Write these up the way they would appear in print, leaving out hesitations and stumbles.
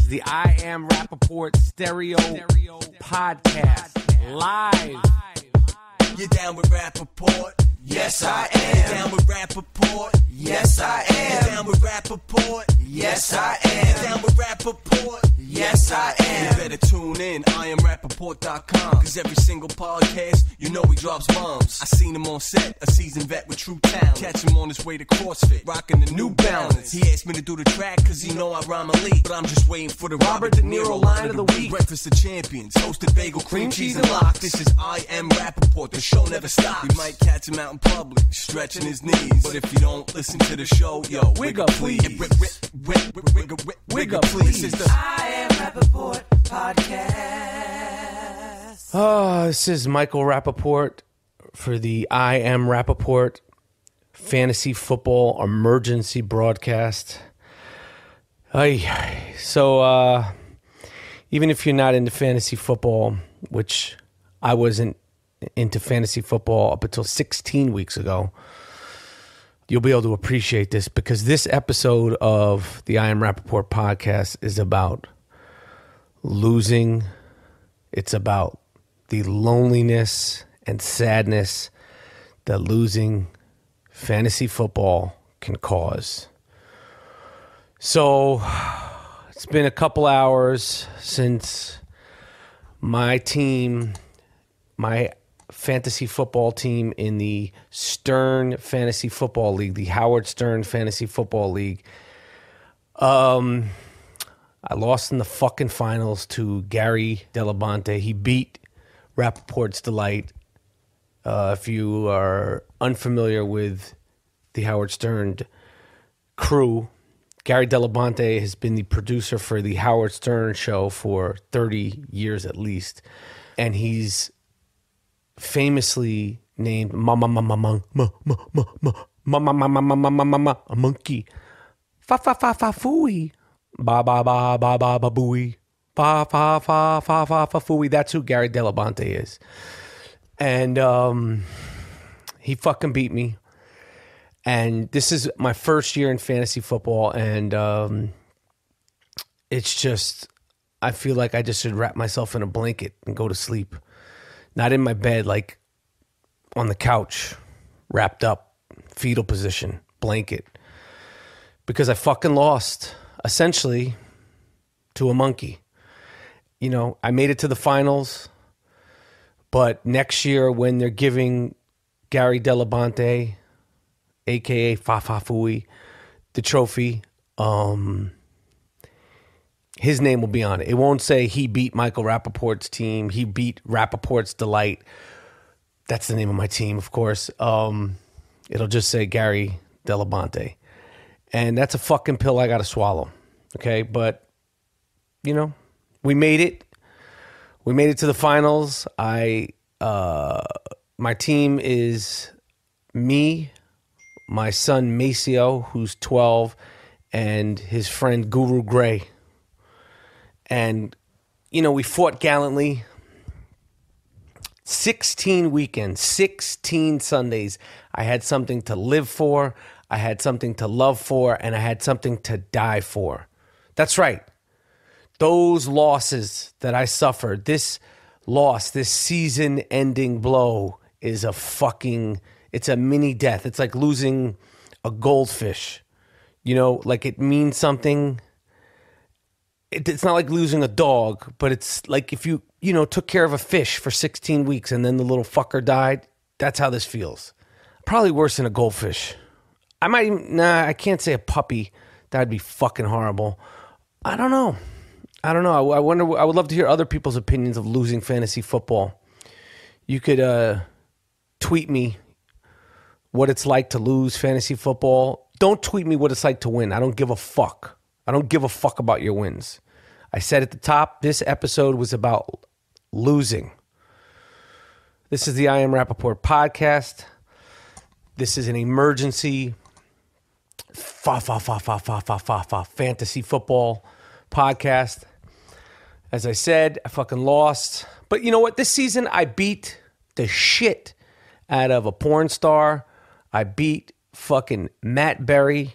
the I Am Rapaport Stereo Podcast. Live. You down with Rapaport? Yes, I am. You down with Rapaport? Yes, I am. You down with Rapaport? Yes, I am. You down with Rapaport? Yes, I am. You better tune in, IamRapaport.com. Cause every single podcast, you know he drops bombs. I seen him on set, a seasoned vet with true talent. Catch him on his way to CrossFit, rocking the New Balance. He asked me to do the track cause he know I rhyme elite. But I'm just waiting for the Robert De Niro line of the week. Breakfast of Champions, hosted bagel, cream cheese, and lox. This is I Am Rapaport, the show never stops. We might catch him out in public, stretching his knees. But if you don't listen to the show, yo, wig up please. Wig up please. This is the I Am Rapaport Podcast. Oh, this is Michael Rapaport for the I Am Rapaport Fantasy Football Emergency Broadcast. So, even if you're not into fantasy football, which I wasn't into fantasy football up until 16 weeks ago, you'll be able to appreciate this because this episode of the I Am Rapaport podcast is about losing. It's about the loneliness and sadness that losing fantasy football can cause. So it's been a couple hours since my team, my fantasy football team in the Stern Fantasy Football League, the Howard Stern Fantasy Football League, I lost in the fucking finals to Gary Dell'abate. He beat Rapaport's Delight. If you are unfamiliar with the Howard Stern crew, Gary Dell'abate has been the producer for the Howard Stern show for 30 years at least. And he's famously named a monkey. Fa-fa-fa-fa-fooey. Ba-ba-ba-ba-ba-ba-booey. Fa-fa-fa-fa-fa-fa-fooey. That's who Gary Dell'abate is. And he fucking beat me. And this is my first year in fantasy football. And it's just, I feel like I just should wrap myself in a blanket and go to sleep. Not in my bed, like on the couch, wrapped up, fetal position, blanket. Because I fucking lost, essentially, to a monkey. You know, I made it to the finals, but next year when they're giving Gary Dell'abate, a.k.a. Fafafui, the trophy, his name will be on it. It won't say he beat Michael Rapaport's team. He beat Rapaport's Delight. That's the name of my team, of course. It'll just say Gary Dell'abate. And that's a fucking pill I got to swallow. Okay? But, you know, we made it. We made it to the finals. My team is me, my son Maceo, who's 12, and his friend Guru Gray. And, you know, we fought gallantly. 16 weekends, 16 Sundays. I had something to live for. I had something to love for. And I had something to die for. That's right. Those losses that I suffered, this loss, this season-ending blow is it's a mini death. It's like losing a goldfish. You know, like it means something. It's not like losing a dog, but it's like if you took care of a fish for 16 weeks and then the little fucker died. That's how this feels. Probably worse than a goldfish. I can't say a puppy. That'd be fucking horrible. I don't know. I wonder, I would love to hear other people's opinions of losing fantasy football. You could tweet me what it's like to lose fantasy football. Don't tweet me what it's like to win. I don't give a fuck. I don't give a fuck about your wins. I said at the top, this episode was about losing. This is the I Am Rapaport podcast. This is an emergency fantasy football podcast. As I said, I fucking lost. But you know what? This season, I beat the shit out of a porn star. I beat fucking Matt Berry.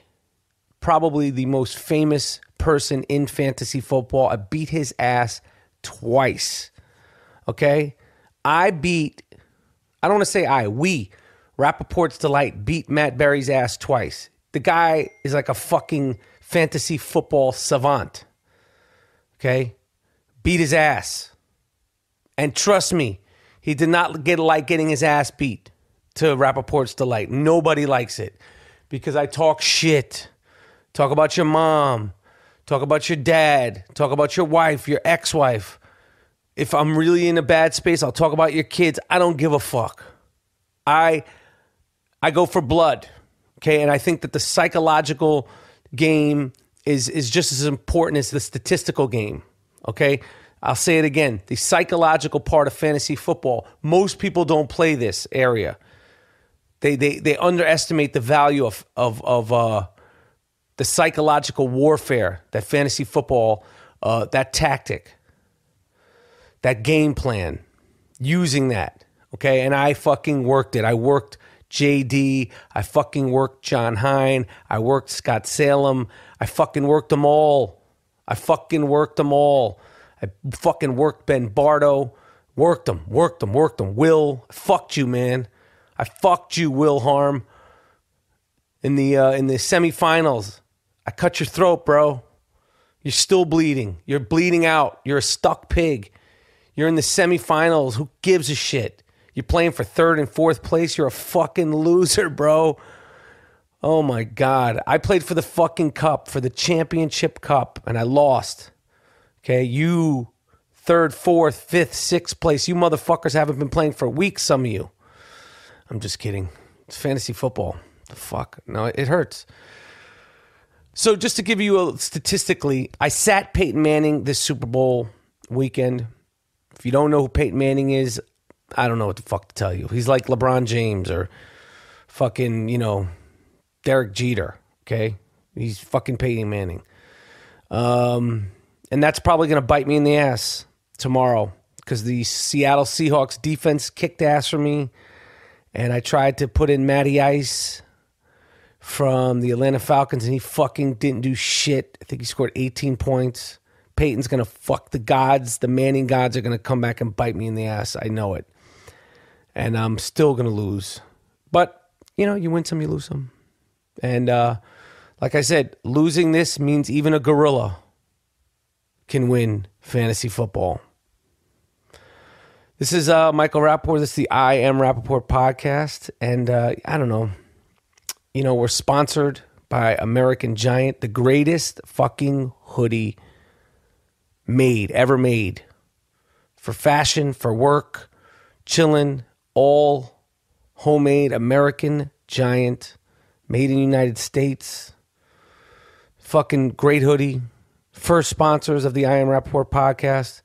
probably the most famous person in fantasy football. I beat his ass twice. Okay? we, Rapaport's Delight, beat Matt Berry's ass twice. The guy is like a fucking fantasy football savant. Okay? Beat his ass. And trust me, he did not like getting his ass beat to Rapaport's Delight. Nobody likes it because I talk shit. Talk about your mom. Talk about your dad. Talk about your wife, your ex-wife. If I'm really in a bad space, I'll talk about your kids. I don't give a fuck. I go for blood. Okay, and I think that the psychological game is just as important as the statistical game. Okay, I'll say it again. The psychological part of fantasy football, most people don't play this area. They underestimate the value of the psychological warfare that fantasy football, that tactic, that game plan, using that. Okay, and I fucking worked it. I worked JD. I fucking worked John Hine. I worked Scott Salem. I fucking worked them all. I fucking worked Ben Bardo. Worked them. Will, I fucked you, man. I fucked you, Will Harm. In the semifinals, I cut your throat, bro. You're still bleeding. You're bleeding out. You're a stuck pig. You're in the semifinals. Who gives a shit? You're playing for third and fourth place. You're a fucking loser, bro. Oh, my God. I played for the fucking cup, for the championship cup, and I lost. Okay, you third, fourth, fifth, sixth place. You motherfuckers haven't been playing for weeks, some of you. I'm just kidding. It's fantasy football. The fuck? No, it hurts. So just to give you statistically, I sat Peyton Manning this Super Bowl weekend. If you don't know who Peyton Manning is, I don't know what the fuck to tell you. He's like LeBron James or fucking, Derek Jeter, okay? He's fucking Peyton Manning. And that's probably going to bite me in the ass tomorrow because the Seattle Seahawks defense kicked ass for me. And I tried to put in Matty Ice from the Atlanta Falcons, and he fucking didn't do shit. I think he scored 18 points. Peyton's going to fuck the gods. The Manning gods are going to come back and bite me in the ass. I know it. And I'm still going to lose. But, you win some, you lose some. And like I said, losing this means even a gorilla can win fantasy football. This is Michael Rapaport. This is the I Am Rapaport podcast. And I don't know. We're sponsored by American Giant, the greatest fucking hoodie ever made. For fashion, for work, chilling, all homemade American Giant, made in the United States. Fucking great hoodie. First sponsors of the I Am Rapaport podcast.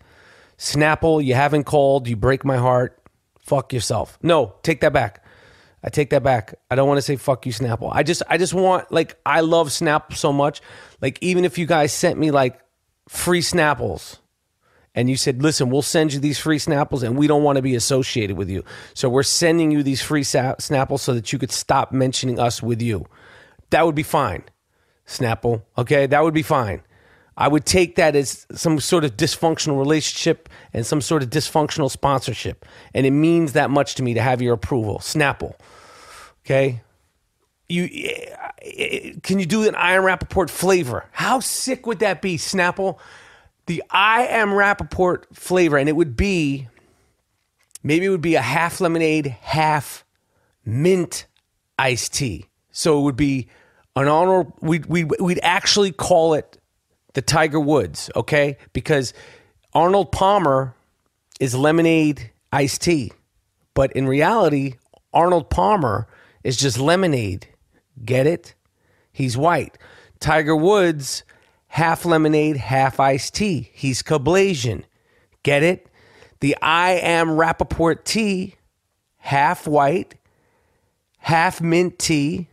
Snapple, you haven't called. You break my heart. Fuck yourself. No, take that back. I take that back. I don't want to say fuck you, Snapple. I just want, I love Snapple so much. Even if you guys sent me, free Snapples and you said, listen, we'll send you these free Snapples and we don't want to be associated with you. So we're sending you these free Snapples so that you could stop mentioning us with you. That would be fine, Snapple. Okay, that would be fine. I would take that as some sort of dysfunctional relationship and some sort of dysfunctional sponsorship. And it means that much to me to have your approval. Snapple. Okay? Can you do an I Am Rapaport flavor? How sick would that be, Snapple? The I Am Rapaport flavor. And it would be, maybe it would be a half lemonade, half mint iced tea. So it would be an honor. We'd actually call it the Tiger Woods, okay? Because Arnold Palmer is lemonade iced tea. But in reality, Arnold Palmer is just lemonade. Get it? He's white. Tiger Woods, half lemonade, half iced tea. He's Kablasian. Get it? The I Am Rapaport tea, half white, half mint tea.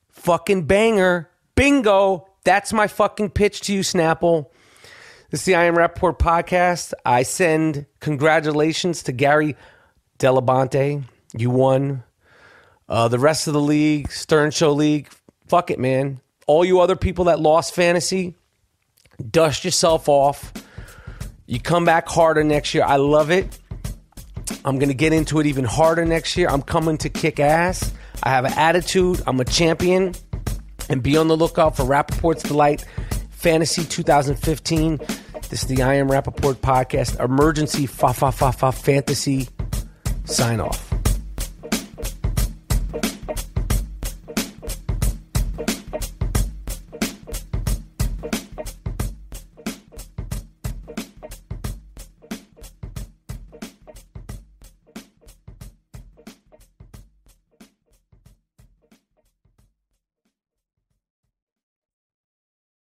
Fucking banger. Bingo. That's my fucking pitch to you, Snapple. This is the I Am Rapaport podcast. I send congratulations to Gary Dell'abate. You won. The rest of the league, Stern Show League, fuck it, man. All you other people that lost fantasy, dust yourself off. You come back harder next year. I love it. I'm going to get into it even harder next year. I'm coming to kick ass. I have an attitude. I'm a champion. And be on the lookout for Rapaport's Delight Fantasy 2015. This is the I Am Rapaport podcast. Emergency fantasy sign off.